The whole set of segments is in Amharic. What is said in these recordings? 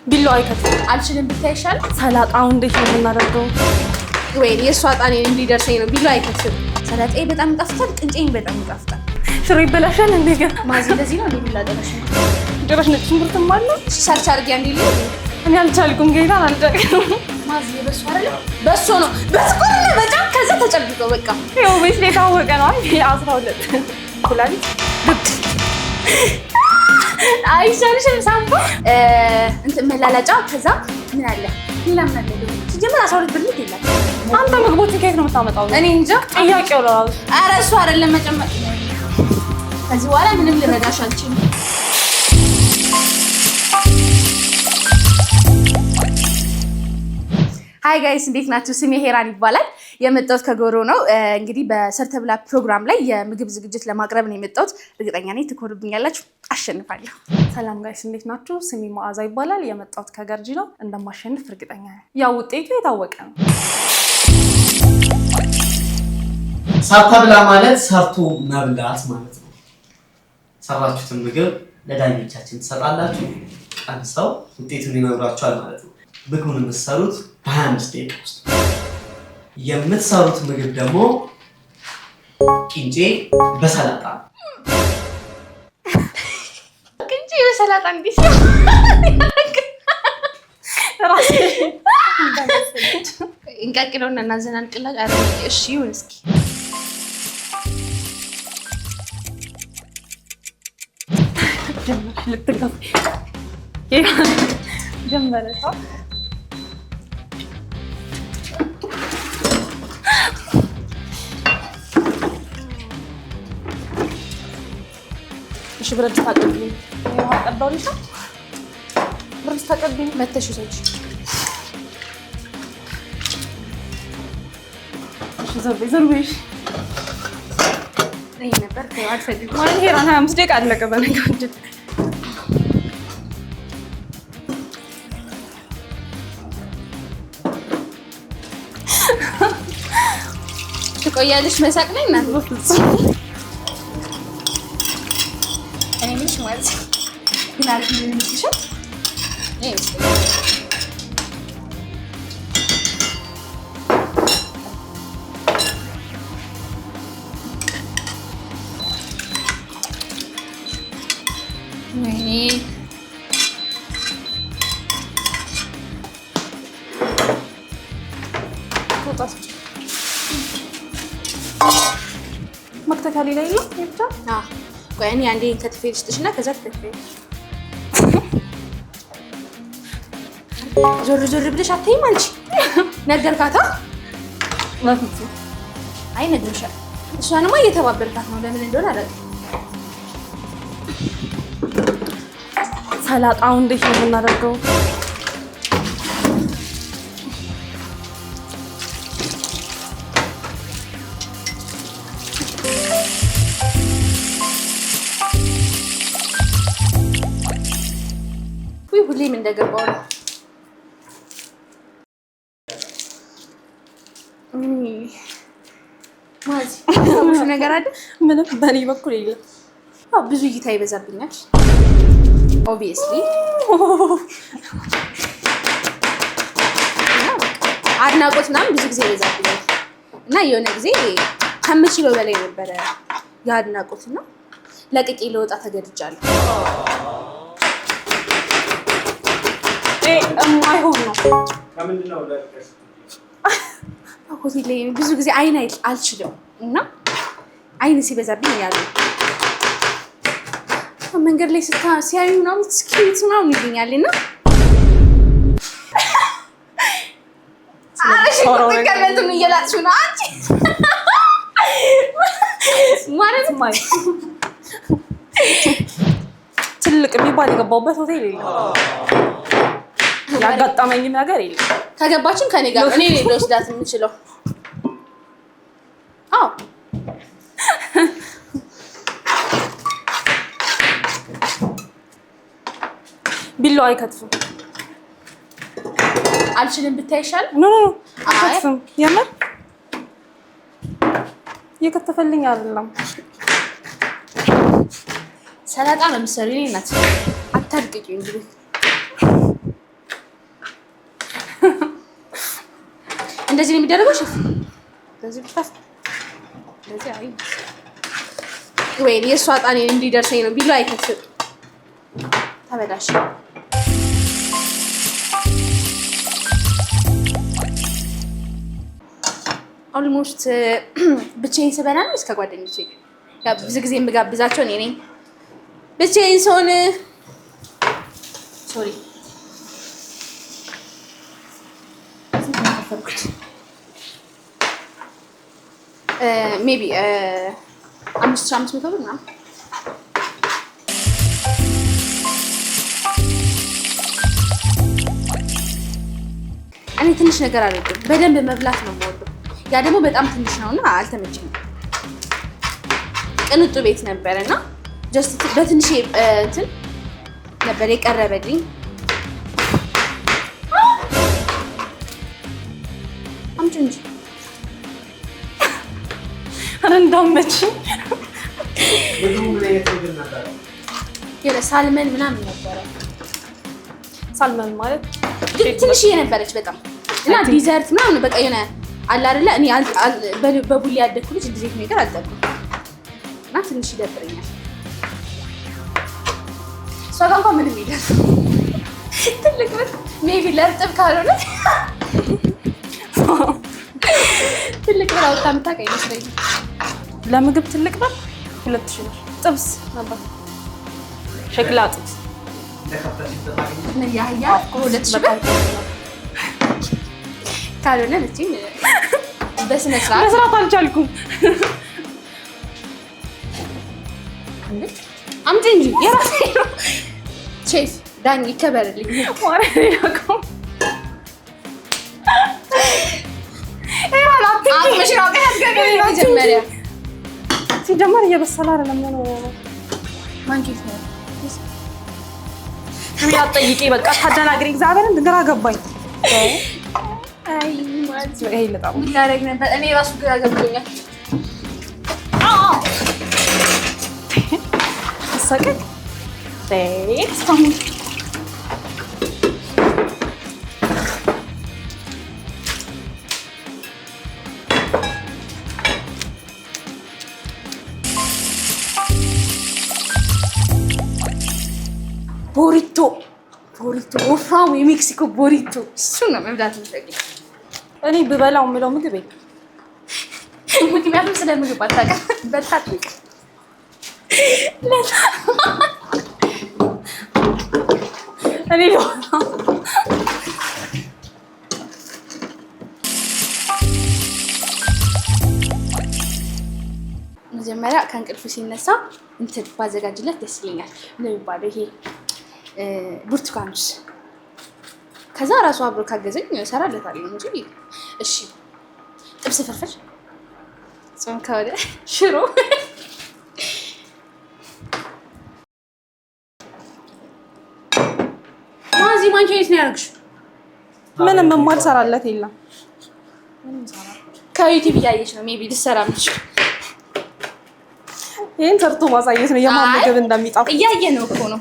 ቢሎ አይከትም አልችልም ብታይሻል። ሰላጣው እንዴት ነው የምናደርገው? ወይ የእሷ ጣኔ እንዲደርሰኝ ነው። ቢሎ አይከትም። ሰላጣዬ በጣም ይጣፍጣል፣ ቅንጬኝ በጣም ይጣፍጣል። ሽሮ ይበላሻል እንዴ? ማዚ ለዚህ ነው እንዴ ላደረሽ? ድረሽ ነጭ ሽንኩርትም አለ። ሰርች አድርጊ አንዴ ልኝ። እኔ አልቻልኩም ጌታን አልቻልኩም። ማዚ በሱ አይደል? በሱ ነው። በስኩል በጣም ከዛ ተጨልጦ በቃ ይኸው ቤት ላይ ታወቀ ነው። አይ 12 ኩላሊት አይሻልሽም? ሳምባ እንትን መላላጫ ከዛ ምን አለ? ሌላ ምን አለ? ሲጀመር 12 ብር ልት ይላል። አንተ ምግቦችን ከየት ነው የምታመጣው? እኔ እንጃ። ጥያቄው ነው። ኧረ እሱ አይደለም መጨመር። ከዚህ በኋላ ምንም ልረዳሽ አልችልም። ሃይ ጋይስ እንዴት ናችሁ? ስሜ ሄራን ይባላል። የመጣሁት ከጎሮ ነው። እንግዲህ በሰርተብላ ፕሮግራም ላይ የምግብ ዝግጅት ለማቅረብ ነው የመጣሁት። እርግጠኛ ነኝ ትኮሩብኛላችሁ፣ አሸንፋለሁ። ሰላም ጋይስ እንዴት ናችሁ? ስሜ መዓዛ ይባላል። የመጣሁት ከገርጂ ነው። እንደማሸንፍ እርግጠኛ ነኝ። ያው ውጤቱ የታወቀ ነው። ሰርተብላ ማለት ሰርቶ መብላት ማለት ነው። ሰራችሁትን ምግብ ለዳኞቻችን ትሰጣላችሁ። ቀምሰው ውጤቱን ይነግሯቸዋል ማለት ነው። ምግቡን የምትሰሩት በ25 ደቂቃ ውስጥ። የምትሰሩት ምግብ ደግሞ ቅንጬ በሰላጣ ነው። ቅንጬ በሰላጣ እንዴት ነው? እንቀቅለውና እናዘናንቅላት። አረ እሺ ይሁን እስኪ ጀመረታ እሺ ብረት ታቀብኝ ነው አቀባውልሽ ብረት ታቀብኝ መተሽ ሰጪ እሺ ዘርቤሽ ነይ ነበር ከአልፈልግ ማለት ሄራን 25 ደቂቃ አለቀ። በነገራችን ትቆያለሽ መሳቅ ላይ እና እኔ ማለት ግን አልኩኝ ልሽት መክተካሊ ላይ ነው ይብቻ። ቆይ እኔ አንዴ ከትፌ ልስጥሽና ከዛ ትከትፊያለሽ። ዞር ዞር ብለሽ አትይም አንቺ። ነገርካታ? አይ ነግርሻል። እሷንማ እየተባበርካት ነው። ለምን እንደሆነ አላውቅም። ሰላጣው እንዴት ነው የምናደርገው? ሁሌም እንደገባው ነው። ማዚ ብዙ ነገር አለ። ምንም በእኔ በኩል የለም። ብዙ እይታ ይበዛብኛል። ኦብቪየስሊ አድናቆት ምናምን ብዙ ጊዜ ይበዛብኛል እና የሆነ ጊዜ ከምችለው በላይ ነበረ የአድናቆት እና ለቅቄ ለወጣ ተገድጃለሁ። የማይሆን ነው። ከምንድን ነው ለቀሽ? ሆቴል ላይ ብዙ ጊዜ አይን አልችልም እና አይን ሲበዛብኝ ያሉ መንገድ ላይ ሲያዩ ምናምን ስኪት ምናምን ይገኛል እና ከመንቱን እየላጥሽው ነው አንቺ ማለት ትልቅ የሚባል የገባሁበት ሆቴል የለም። ያጋጠመኝም ነገር የለም። ከገባችን ከኔ ጋር እኔ ልወስዳት የምችለው አዎ ቢሎ አይከትፍም። አልችልም ብታይሻል። ኖ አይከትፍም። የምር የከተፈልኝ አይደለም። ሰላጣ ነው የምትሰሪው እናት። አታድቅቂው እንግዲህ እንደዚህ ነው የሚደረገው ሼፍ? እንደዚህ ብታስ እንደዚህ አይ ወይ የእሷ ጣኔ እንዲደርሰኝ ነው ቢሉ አይከትም። ተበላሽ ኦልሞስት ብቻዬን ስበላ ነው እስከ ጓደኞቼ ጋር ብዙ ጊዜ የምጋብዛቸው እኔ ነኝ። ብቻዬን ስሆን ሶሪ ሜቢ 5500 ብር ምናምን እኔ ትንሽ ነገር አልወድም። በደንብ መብላት ነው የምወደው። ያ ደግሞ በጣም ትንሽ ነውና አልተመቸኝም። ቅንጡ ቤት ነበርና ጀስት በትንሽ እንትን ነበር የቀረበልኝ። አምጪ እንጂ እንዳመችኝ ሳልመን ምናምን ነበረ። ሳልመን ማለት ትንሽዬ ነበረች በጣም እና ዲዘርት ምናምን በቃ የሆነ አለ አይደለ። እኔ በቡሊ ያደግኩ ልጅ እንደዚህ ነገር አልጠብኩም እና ትንሽ ይደብረኛል። እሷ ጋር እንኳን ምንም የለም። ትልቅ ብር ሜቢ ለርጥብ ካልሆነ ትልቅ ብር አውጥታ የምታውቅ አይመስለኝም። ለምግብ ትልቅ ብር 2000 ብር ጥብስ ነበር። ሸክላ ጥብስ ምን ያህያ 2000 ብር ካልሆነ ልጅን በስነ ስርዓት መስራት አልቻልኩም። አምጪ እንጂ የራሴ ነው። ቼፍ ዳኒ ይከበርልኝ። መጀመሪያ ሲጀመር እየበሰለ አይደለም ነው ማንኪት ነው ያጠይቂ በቃ ታደናግሪ። እግዚአብሔርን ግራ ገባኝ። አይ ማለት ይሄ ለጣም ምን ላደርግ ነበር እኔ ራሱ ግራ ገብቶኛል። ሰቀቅ ቦሪቶ ወፍራሙ የሜክሲኮ ቦሪቶ እሱን ነው መብላት የምፈልገው። እኔ ብበላው የምለው ምግብ የለም። ምክንያቱም ስለ ምግብ አታውቅም። በታት እኔ መጀመሪያ ከእንቅልፉ ሲነሳ እንትን ባዘጋጅለት ደስ ይለኛል። ምን የሚባለው ይሄ ብርቱካን ጁስ። ከዛ ራሱ አብሮ ካገዘኝ እሰራለታለሁ እንጂ እሺ። ጥብስ ፍርፍር፣ ጾም ከወደ ሽሮ ማዚ ማንቺ የት ነው ያደረግሽው? ምንም የማልሰራለት የለም። ከዩቲዩብ እያየች ነው ሜቢ ልትሰራ የምትችል። ይሄን ሰርቶ ማሳየት ነው የማን ምግብ እንደሚጣፍጥ። እያየ ነው እኮ ነው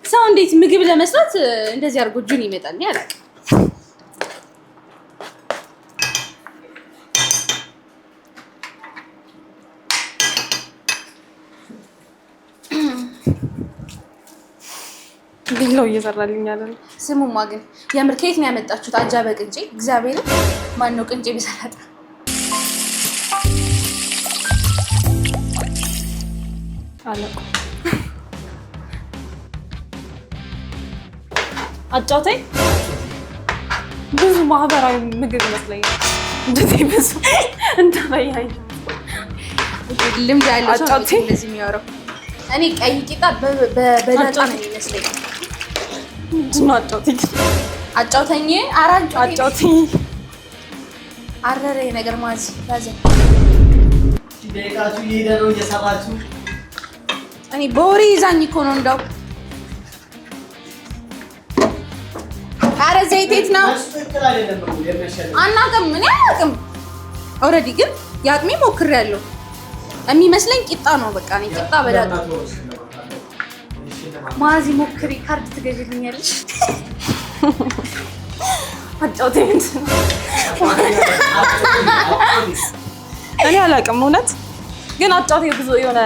ሰው እንዴት ምግብ ለመስራት እንደዚህ አድርጎ እጁን ይመጣል። እኔ አላውቅም። ቢላው እየሰራልኝ አይደል? ስሙማ ግን የምር ከየት ነው ያመጣችሁት? አጃ በቅንጬ እግዚአብሔር ማን ነው ቅንጬ ቢሰራጣ? አለቁ አጫውተኝ። ብዙ ማህበራዊ ምግብ ይመስለኛል እንደዚህ ብዙ እንደበያይ ልምድ ያለው ሰው ነው እንደዚህ የሚያወራው። እኔ ቀይ ቂጣ በዳጣ ነው የሚመስለኝ። ምንድን ነው አጫውተኝ? አጫውተኝ አጫውተኝ። አረረ ነገር ማዚ ያዘ። ደቂቃችሁ እየሄደ ነው እየሰራችሁ። እኔ በወሬ ይዛኝ እኮ ነው እንደው። ኧረ ዘይት ነው አናውቅም። እኔ አላውቅም። ኦልሬዲ ግን የአቅሜ ሞክሬያለሁ። የሚመስለኝ ቂጣ ነው። በቃ እኔ ቂጣ በዳጣ ማዚ ሞክሪ። ካርድ ትገዥልኛለሽ? አጫውቴ ምንድን ነው? እኔ አላውቅም እውነት ግን አጫውቴ ብዙ የሆነ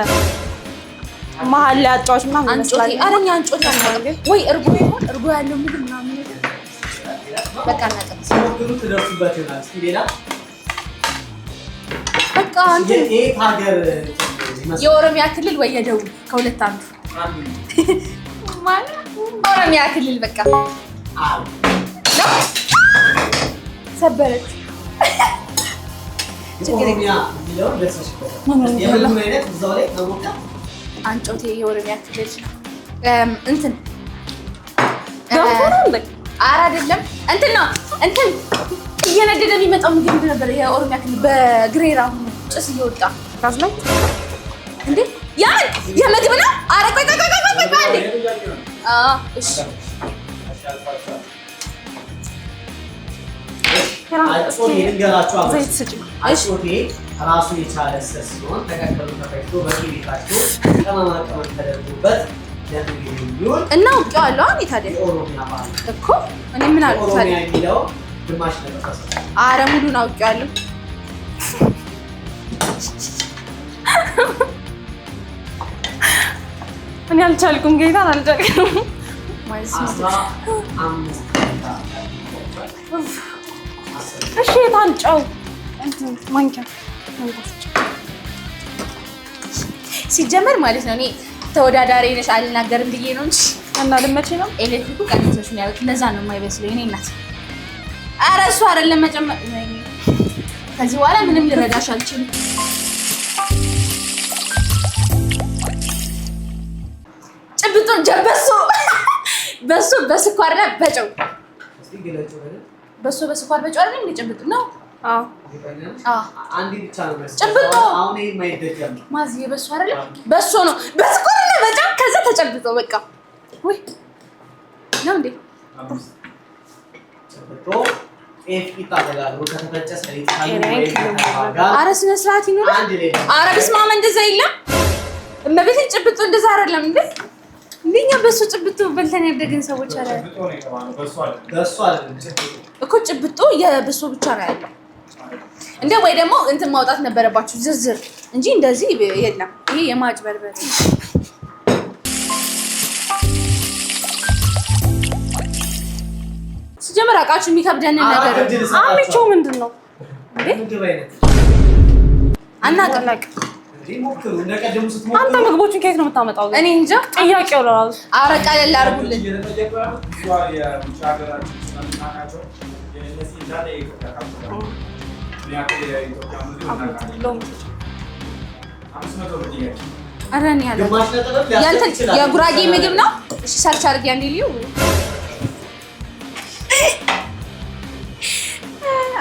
መሀል ላይ አጫዋች ምናምን ይመስላል። አረኛ አንጮቴ አናውቅም ወይ እርጎ ይሆን እርጎ ያለው ምግብ ምናምን ነገር በቃ እናውቅም። ሲሞክሩ ትደርሱበት ይሆናል። እስኪ ሌላ በቃ እንትን የት ሀገር የኦሮሚያ ክልል ወይ የደቡብ ከሁለት አንዱ ማለት ኦሮሚያ ክልል በቃ ሰበረች። ኦሮሚያ የሚለውን ደርሰሽበታል። የምግብ አይነት እዛው ላይ መሞከር አንጮቴ የኦሮሚያ ክልል እንትን ኧረ አይደለም እንትን ነው እንትን እየነደደ የሚመጣው ምግብ ምንድን ነበር? የኦሮሚያ ክልል በግሬራ ጭስ እየወጣ ጋዝ ላይ እንዴ ያን የምግብ ነው። ኧረ ቆይ እሺ አጮቴ ልንገራችሁ። አጮቴ ራሱ የቻለ ሰስ ሲሆን ተቀቅሎ ተፈጭቶ በቂቤታቸው ቅመማ ቅመም ተደርጎበት ለምግብ የሚውል እና አውቄዋለሁ። እኔ ታዲያ የኦሮሚያ ባህል እኮ እኔ ምን አልኩ ታዲያ? ኦሮሚያ የሚለው ግማሽ ለተፈሰ ኧረ ሙሉን አውቄዋለሁ። እኔ አልቻልኩም፣ ጌታን አልቻልኩም። 15 እሺ የታንጫው እንትን ማንኪያ ሲጀመር ማለት ነው። እኔ ተወዳዳሪ ነሽ አልናገርም ብዬ ነው እንጂ እና ልመቼ ነው ኤሌክትሪኩ ቀንሰሽ ነው ያሉት። ለዛ ነው የማይበስለው የእኔ እናት። ኧረ እሱ አይደለም መጨመር። ከዚህ በኋላ ምንም ልረዳሽ አልችልም። ጭብጡን ጀበሶ በሱ በስኳርና በጨው በሱ በስኳር በጨው አይደል እንዴ? ጭብጡ ነው። አዎ አንዴ ብቻ ነው ጭብጡ። አሁን ይሄ የማይደገም ማዚ በሱ አይደል? በሱ ነው በስኳርና በጨው ከዛ ተጨብጦ በቃ ወይ ነው እንዴ? ጭብጦ ጤፍ ቂጣ ተጋግሮ ከተፈጨ ሰሊጥ ታይቶ ኧረ ስነ ስርዓት ይኖር። ኧረ በስመ አብ እንደዛ የለም። እመቤቴ ጭብጡ እንደዛ አይደለም እንዴ? እንደኛ በሱ ጭብጡ በልተን ያደግን ሰዎች አለ በሱ አይደለም እኮ ጭብጡ የበሱ ብቻ ነው ያለው። እንደ ወይ ደግሞ እንትን ማውጣት ነበረባችሁ ዝርዝር እንጂ እንደዚህ የለም። ይሄ የማጭበርበር ሲጀመር አቃችሁ የሚከብደን ነገር አሚቾ ምንድን ነው ምግብ አይነት አናቀላቅ ሞክሩ። እንደቀደሙ ስትሞክሩ አንተ ምግቦችን ከየት ነው የምታመጣው? እኔ እንጃ። ጥያቄው ራሱ ኧረ ቀለል አድርጉልን። ኧረ እኔ የጉራጌ ምግብ ነው። እሺ ሰርች አድርጊ አንዴ ልዩ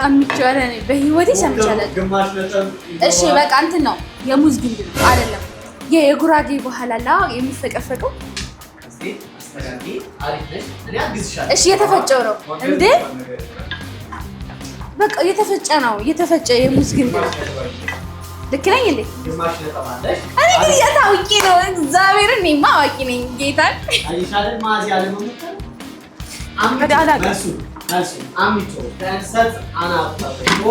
አምጪው። ኧረ እኔ በህይወቴ ሰምቻለሁ። እሺ በቃ እንትን ነው የሙዝ ግንድ ነው አይደለም? የጉራጌ በኋላ የሚፈቀፈቀው እሺ የተፈጨው ነው እንዴ? በቃ የተፈጨ ነው። የተፈጨ የሙዝ ግንድ ነው። ልክ ነኝ እንዴ? እኔ ግን የታውቂ ነው እግዚአብሔርን። እኔማ አዋቂ ነኝ ጌታን። አሚቾ ከእንሰት አናት ተፈጭቶ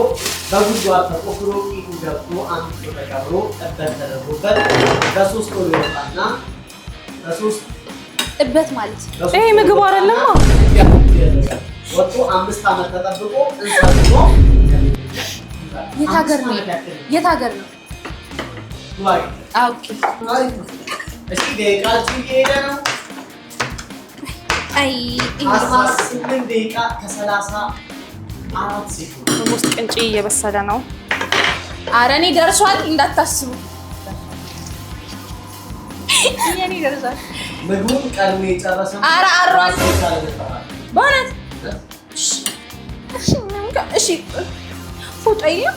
በጉድጓድ ተቆፍሮ ቂጡ ገብቶ አሚቾ ተቀብሮ እበት ተደርጎበት በሶስት ወር ይወጣና በሶስት እበት ማለት ይሄ ምግብ አይደለማ። ወጥቶ 5 ዓመት ተጠብቆ እንሰት ነው። የት ሀገር ነው? የት ሀገር ነው? ኦኬ እሺ ደቂቃችን እየሄደ ነው። አይ 18 ደቂቃ ከ34 ሴኮንድ ውስጥ ቅንጭ እየበሰለ ነው። ኧረ እኔ ደርሷል እንዳታስቡ። የኔ ደርሷል። ምግቡን ቀድሞ የጨረሰ ኧረ አሯል በእውነት። እሺ ፎቶ የለም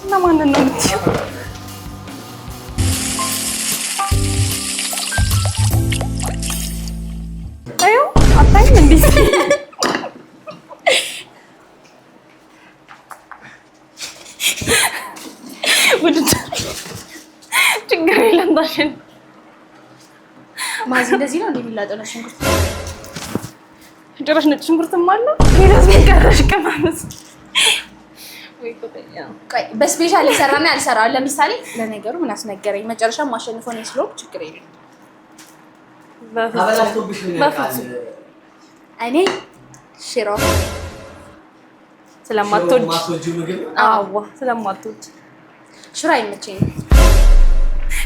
እና ማንን ነው የምትይው? አዩ አታይም እንዴ? ችግር የለም ታሽን ማዚ እንደዚህ ነው እንደሚላጠው ነው ሽንኩርት። ጭራሽ ነጭ ሽንኩርትም አለ። ሌላስ ምን ቀረሽ? ቅመምስ ቆይ በስፔሻል ይሰራና ያልሰራው ለምሳሌ ለነገሩ ምን አስነገረኝ መጨረሻ ማሸነፈው ነው ስለሆነ ችግር የለም። አበላሽቶብሽ ምን ያውቃል? እኔ ሽሮ ስለማትወድ ምግብ አዎ ስለማትወድ ሽሮ አይመቸኝም።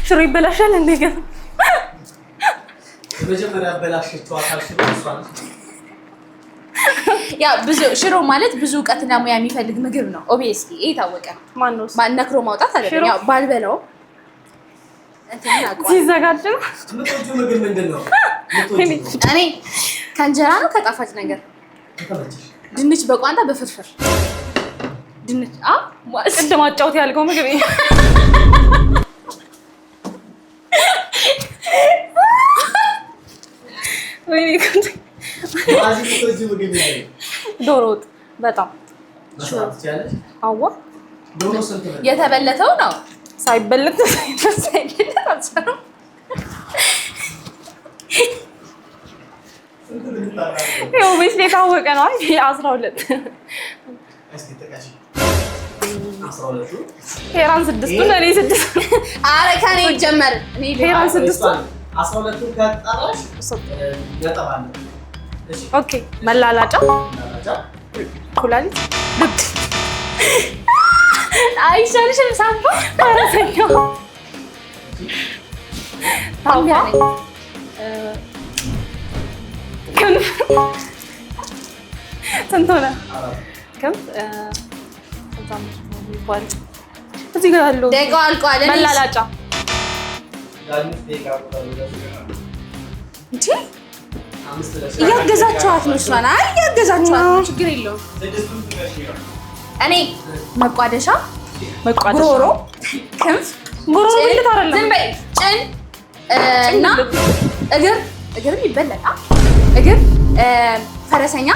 ሽሮ ይበላሻል እንዴ? ግን መጀመሪያ አበላሽቷ አካልሽው እሷን ያ ብዙ ሽሮ ማለት ብዙ እውቀትና ሙያ የሚፈልግ ምግብ ነው። ኦብቪየስሊ ይሄ ታወቀ ነው። ማነው ነክሮ ማውጣት አይደለም። ያው ባልበላው እንትን አቋም ሲዘጋጅ የምትወጂው ምግብ ምንድን ነው? እኔ ከእንጀራ ነው ከጣፋጭ ነገር ድንች በቋንጣ በፍርፍር ድንች ቅድም አጫውት ያልከው ምግብ ወይኔ ዶሮ ወጥ በጣም አዋ የተበለተው ነው ሳይበለት አልሰራም። ያው ቤት የታወቀ ነው። 12 ሄራን 6 ለኔ 6 ኧረ ከኔ ይጀመር። እኔ ሄራን 6 12 ከጠራሽ ገጠባለ። ኦኬ መላላጫ ኩላሊት ልብ አይሻልሽም? ሳምባ አረሰኛው ታውቃ ክንፍ ስንት ሆነ? ክንፍ እዚህ ጋር ያለው ደቂቃው አልቋል። መላላጫ እንጂ እያገዛችኋት ነው እሷን። አይ እያገዛችኋት ነው፣ ችግር የለውም። እኔ መቋደሻ ጉሮሮ ክንፍ ጉሮሮ ብልት አይደለም። ዝም በይ። ጭን እና እግርም ይበለጣል። እግር ፈረሰኛ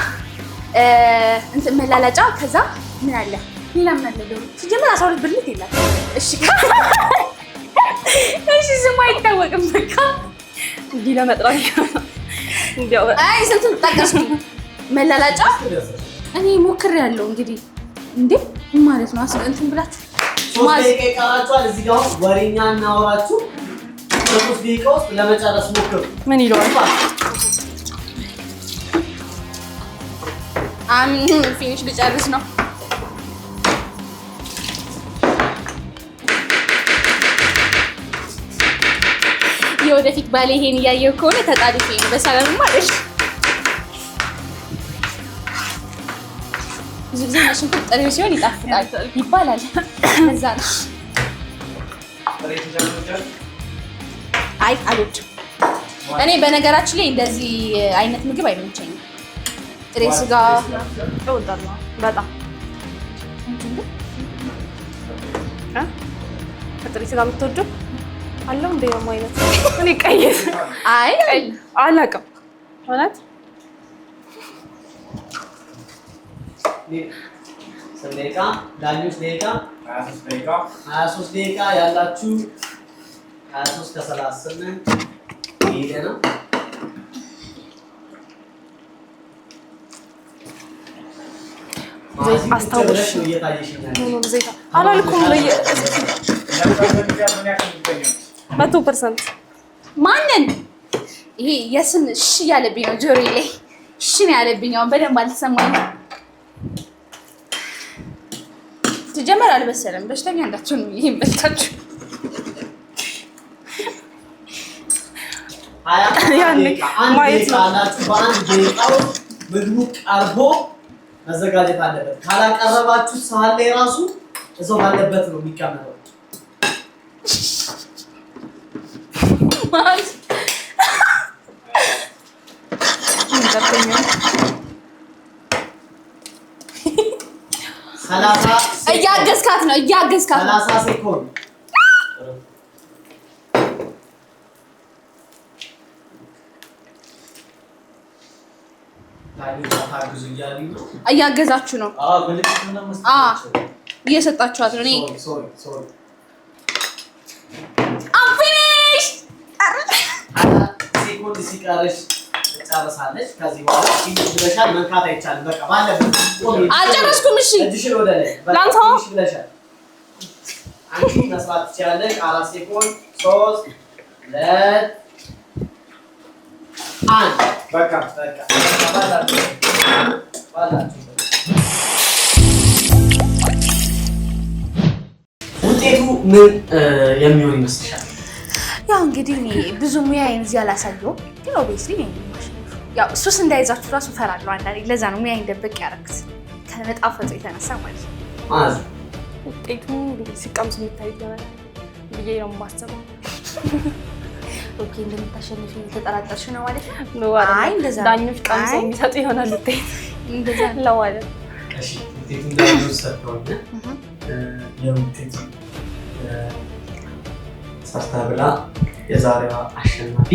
እንትን መላላጫ። ከዛ ምን አለ ሌላ ምን አለ? ደግሞ ሲጀምር 12 ብልት የለም። እሺ እሺ ስሙ አይታወቅም። በቃ እንዲህ ለመጥራት እንዲያው አይ ስንቱን ተጠቀስኩ። መላላጫ እኔ ሞክሬያለሁ። እንግዲህ እንዴ ማለት ነው እንትን ብላችሁ 3 ደቂቃ ይቀራችኋል። እዚህ ጋር ወሬኛ እናወራችሁ። 3 ደቂቃ ውስጥ ለመጨረስ ሞክሩ። ምን ይለዋል? ፊኒሽ ልጨርስ ነው። የወደፊት ባሌ ይሄን እያየው ከሆነ ተጣድፌ ነው በሰላም ማለት ነው። ብዙ ጊዜ ሽንኩርት ጥሬው ሲሆን ይጣፍጣል ይባላል። ለዛ ነው። አይ አልወድም። እኔ በነገራችን ላይ እንደዚህ አይነት ምግብ አይመቸኝም። ጥሬ ስጋ እወዳለሁ በጣም። ከጥሬ ስጋ የምትወጂው አለው እንደ የማው አይነት? እኔ ቀይ አይ አላውቅም እውነት። ስንት ደቂቃ? ዳኞች ደቂቃ 23 ደቂቃ ያላችሁ 23 ከ38 ይሄ ነው። አስታውሽ እየታየሽኛል። አላልኩም 100% ማንን ይሄ የስም እሺ ያለብኝ ነው። ጆሮዬ ላይ እሺ ነው ያለብኝ። አሁን በደንብ አልተሰማኝም። ትጀመር አልበሰለም። በሽተኛ እንዳትሆኑ ይሄን በልታችሁ ያኔ ማየት ነው። በአንድ ደቂቃ ምግቡ ቀርቦ መዘጋጀት አለበት። ካላቀረባችሁ ሳህን ላይ ራሱ እዛው ባለበት ነው የሚቀመጠው። እያገዝካት ነው። 30 ሴኮንድ እያገዛችሁ ነው። እየሰጣችኋት ነው። እኔ ሴኮንድ ሲቀርሽ ጨርሳለች። ከዚህ በኋላ ብለሻል፣ መንካት አይቻልም። በቃ ባለበት አልጨረስኩም። እሺ እጅሽን ወደ ላይ ብለሻል። አንቺ መስራት ትችላለሽ። 4 ሴኮንድ 3 2 1 በቃ ባላችሁ ውጤቱ ምን የሚሆን ይመስልሻል? ያው እንግዲህ እኔ ብዙ ሙያዬን እዚህ አላሳየሁም፣ ግን ኦብቪየስሊ ያው ሱስ እንዳይዛችሁ እራሱ እፈራለሁ አንዳንዴ። ለዛ ነው ሙያዬን ደብቄ ያደረኩት ከመጣፈጡ የተነሳ ማለት ነው። ውጤቱ ሲቀምስ የሚታይ ይሆናል ብዬ ነው የማስበው። ኦኬ እንደምታሸንፊ የተጠራጠርሽ ነው ማለት ነው? አይ እንደዛ ዳኞች ቀምሰው የሚሰጡ ይሆናል ውጤት እንደዛ ለማለት። እሺ ውጤቱ እንዳይኖር ሰጥተውኝ የውጤቱ ሰርታ ብላ የዛሬዋ አሸናፊ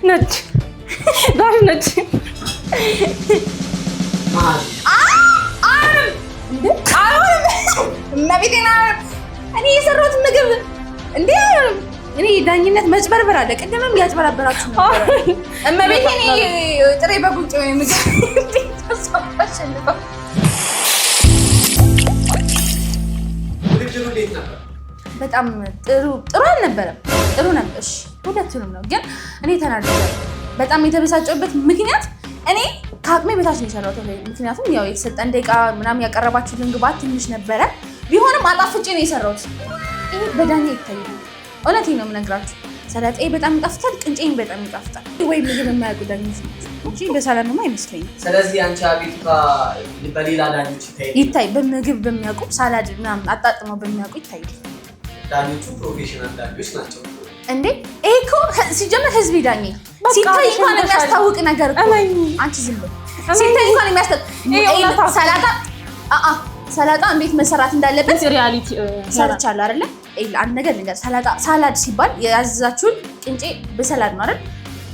ነች ዳሽ ነች። እኔ የሰራሁት ምግብ እንዴ እኔ ዳኝነት መጭበርበር አለ። ቅድምም ያጭበረበራችሁ ነበር። እመቤቴ እኔ ጥሬ በጉንጭ ወይ ምግብ ውድድሩ እንዴት ነበር? በጣም ጥሩ አልነበረም። ጥሩ ነበር። እሺ ሁለቱንም ነው፣ ግን እኔ ተናድጃለሁ። በጣም የተበሳጨሁበት ምክንያት እኔ ከአቅሜ በታች ነው የሰራሁት። ምክንያቱም ያው የተሰጠን ደቂቃ ምናምን ያቀረባችሁልን ግብአት ትንሽ ነበረ። ቢሆንም አጣፍጬ ነው የሰራሁት። ይሄ በዳኛ ይታያል። እውነቴን ነው የምነግራችሁ። ሰላጣዬ በጣም ይጣፍጣል፣ ቅንጬም በጣም ይጣፍጣል። ወይ ምግብ የማያውቁ ዳኞች እንጂ በሰላምማ አይመስለኝም። ስለዚህ አንቺ አቤቱታ በሌላ ዳኞች ይታይ፣ በምግብ በሚያውቁ ሳላድ ምናምን አጣጥመው በሚያውቁ ይታያል። ዳኞቹ ፕሮፌሽናል ዳኞች ናቸው እንዴ? ይሄ እኮ ሲጀምር ህዝብ ዳኝ ሲታይ እንኳን የሚያስታውቅ ነገር እኮ አንቺ ዝም ብሎ ሲታይ እንኳን የሚያስታውቅ ሰላጣ እንዴት መሰራት እንዳለበት ሪያሊቲ ሰርቻለሁ አይደለ? አንድ ነገር ልንገር፣ ሳላድ ሲባል ያዘዛችሁን ቅንጬ በሰላድ ነው አይደል?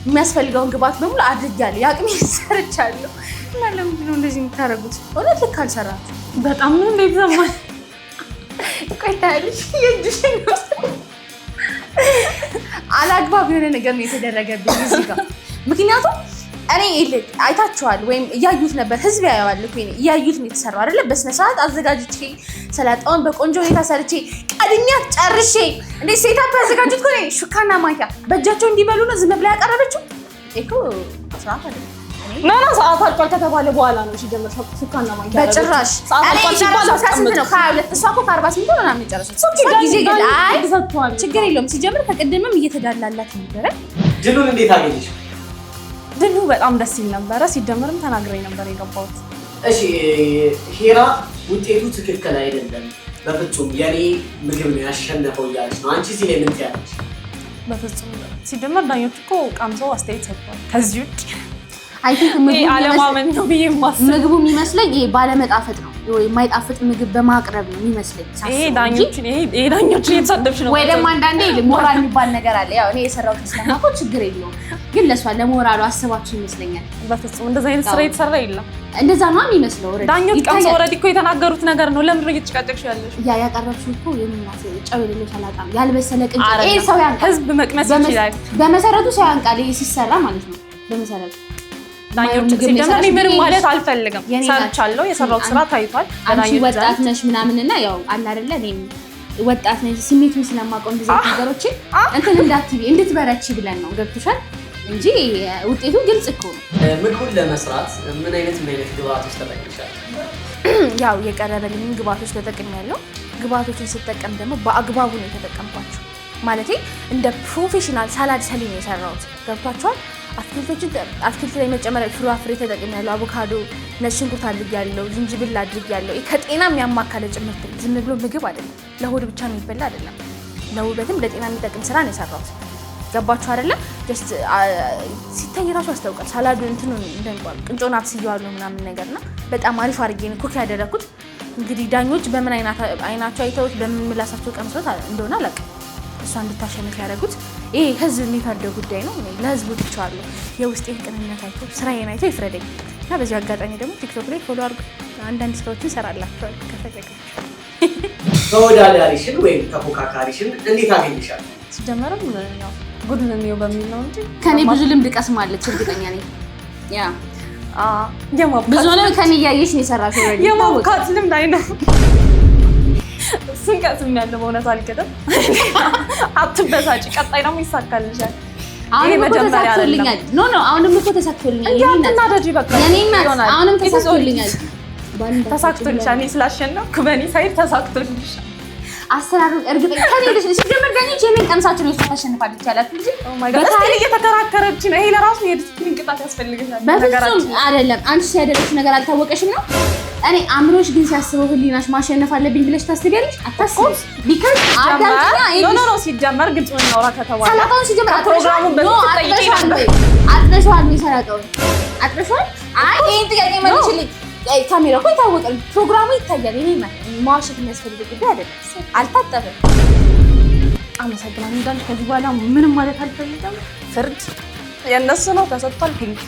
የሚያስፈልገውን ግብአት በሙሉ አድርጊያለሁ፣ ያቅሜ ሰርቻለሁ። እና ለምንድን ነው እንደዚህ የምታደርጉት? እውነት ልክ አልሰራችሁም። በጣም ነው እንዴት ዘማኝ ቆይ ታያለሽ፣ የእጅሽን አላግባብ የሆነ ነገር ነው የተደረገብኝ እዚህ ጋር። ምክንያቱም እኔ አይታችኋል ወይም እያዩት ነበር፣ ህዝብ ያየዋል እኮ እያዩት ነው የተሰራው አይደለ? በስነ ስርዓት አዘጋጅቼ ሰላጣውን በቆንጆ ሁኔታ ሰርቼ ቀድሚያት ጨርሼ እንዴ ሴታፕ ያዘጋጁት እኮ ሹካና ማንኪያ በእጃቸው እንዲበሉ ነው ዝም ብላ ያቀረበችው እኮ። ስርዓት አይደለም። ሰዓት አልቋል ከተባለ በኋላ ነው ሲጀምር ሹካና ማንኪያ በጭራሽ። እኔ ጨረሰው ከስንት ነው? ከ22 እሷ እኮ ከ48 ነው ምናምን የጨረሰችው ጊዜ። ግን አይ ችግር የለውም። ሲጀምር ከቅድምም እየተዳላላት ነበረ። ድሉን እንዴት አገኘሽ? ድሉ በጣም ደስ ይል ነበረ። ሲጀምርም ተናግረኝ ነበር የገባሁት። እሺ ሄራ ውጤቱ ትክክል አይደለም፣ በፍጹም የኔ ምግብ ነው ያሸነፈው እያለች ነው። አንቺ እዚህ ላይ ምን ትያለሽ? በፍጹም ሲጀምር ዳኞች እኮ ቀምሰው አስተያየት ሰጥተዋል። ከዚህ ውጭ አይ ቲንክ አለማመን ነው ብዬ የማስበው። ምግቡ የሚመስለኝ ይሄ ባለመጣፈጥ ነው ወይ የማይጣፍጥ ምግብ በማቅረብ ነው የሚመስለኝ። ይሄ ዳኞችን እየተሳደብሽ ነው። ወይ ደግሞ አንዳንዴ ሞራል የሚባል ነገር አለ። ያው እኔ የሰራሁት ስለማውቅ ችግር የለውም፣ ግን ለሷ ለሞራሉ አስባችሁ ይመስለኛል። በፍጹም እንደዛ አይነት ስራ የተሰራ የለም። እንደዛ ነው የሚመስለው። ዳኞች ቀምሰው ኦልሬዲ እኮ የተናገሩት ነገር ነው። ለምን እየተጨቃጨቅሽ ያለሽ? ያቀረብሽው እኮ የምናት ጨው የሌለው ሰላጣ ነው፣ ያልበሰለ ቅንጬ። ይሄ ሰው ያንቃል፣ ህዝብ መቅመስ ይችላል። በመሰረቱ ሰው ያንቃል፣ ይሄ ሲሰራ ማለት ነው። በመሰረቱ ዳኞች ሲጀምር ምንም ማለት አልፈልግም። ሰርቻለሁ፣ የሰራሁት ስራ ታይቷል። አንቺ ወጣት ነሽ ምናምንና ያው አለ አይደለ? እኔም ወጣት ነሽ፣ ስሜቱን ስለማውቀው እንደዚህ ነገሮችን እንትን እንዳትቢ እንድትበረቺ ብለን ነው። ገብቶሻል እንጂ ውጤቱ ግልጽ እኮ ነው። ምግቡን ለመስራት ምን አይነት ግብአቶች ተጠቅመሻል? ያው የቀረበልኝን ግብአቶች ተጠቅሜያለሁ። ግብአቶችን ስጠቀም ደግሞ በአግባቡ ነው የተጠቀምኳቸው። ማለቴ እንደ ፕሮፌሽናል ሳላድ ሰሊ ነው የሰራሁት። ገብቷቸዋል። አትክልት ላይ መጨመር ፍራፍሬ ተጠቅሜያለሁ። አቮካዶ፣ ነጭ ሽንኩርት አድርጌያለሁ፣ ዝንጅብል አድርጌያለሁ። ከጤና የሚያማካለ ጭምርት ዝም ብሎ ምግብ አይደለም፣ ለሆድ ብቻ የሚበላ አይደለም። ለውበትም ለጤና የሚጠቅም ስራ ነው የሰራሁት። ገባችሁ አይደለ? ጀስት ሲታይ ራሱ ያስታውቃል። ሳላዱ እንትኑ እንደሚባሉ ቅንጮን አብስዬዋለሁ ምናምን ነገርና በጣም አሪፍ አድርጌ ነው ኩክ ያደረኩት። እንግዲህ ዳኞች በምን አይናቸው አይተውት በምን ምላሳቸው ቀምሰውት እንደሆነ አላውቅም። እሷ እንድታሸንፍ ያደረጉት ይሄ ህዝብ የሚፈርደው ጉዳይ ነው። ለህዝቡ ትቼዋለሁ። የውስጤን ቅንነት አይቶ ስራዬን አይቶ ይፍረደኝ እና በዚህ አጋጣሚ ደግሞ ቲክቶክ ላይ ፎሎ አድርጉ። አንዳንድ ስራዎችን እሰራላችኋለሁ ከፈለጋችሁ። ተወዳዳሪሽን ወይም ተፎካካሪሽን እንዴት አገኘሻል? ሲጀመርም ያው ጉድን ነው በሚል ነው እንጂ ከኔ ብዙ ልምድ ቀስማለች እርግጠኛ ነኝ። ያ ብዙ ነው ከኔ እያየሽ ነው የሰራሽው። የማውቃት ልምድ አይደለም እሱን ቀስም ያለው በእውነት አልከደም። አትበሳጭ፣ ቀጣይ ደግሞ ይሳካልሻል። አሁንም እኮ ተሳክቶልኛል። አሁንም እኮ ተሳክቶልኛል። ያትናደጂ በቃ አሁንም ተሳክቶልኛል። ተሳክቶልሻል። እኔ ስላሸነፍኩ በእኔ ሳይድ ተሳክቶልሻል። አሰራሩን እርግጠኛ ከኔ ልጅ ሲጀምር ገኒ ጄኔን ቀምሳችሁ ነው ታሸንፋለች ያላት እንጂ በታሪክ እየተከራከረች ነው። ይሄ ለራሱ የዲስፕሊን ቅጣት ያስፈልግሻል። በፍጹም አይደለም። አንቺ ሲያደረግሽ ነገር አልታወቀሽም ነው። እኔ አእምሮሽ ግን ሲያስበው ህሊናሽ ማሸነፍ አለብኝ ብለሽ ታስቢያለሽ? አታስቢ። ቢካዝ አዳምጪኛ ኖ ሲጀመር ግልጽ ነው እናውራ ከተባለ ሰላጣውን ሲጀምር ፕሮግራሙ በትጠይቂ ነበር። አጥበሽዋል ነው ሰላጣውን አጥበሽዋል። አይ ይሄን ጥያቄ መልሽልኝ። ካሜራ እኮ ይታወቃል፣ ፕሮግራሙ ይታያል። እኔ ማዋሸት የሚያስፈልግ ጉዳይ አይደለም። አልታጠበም። አመሰግናለሁ እንዳልሽ። ከዚህ በኋላ ምንም ማለት አልፈልግም። ፍርድ የእነሱ ነው፣ ተሰጥቷል። ቴንክ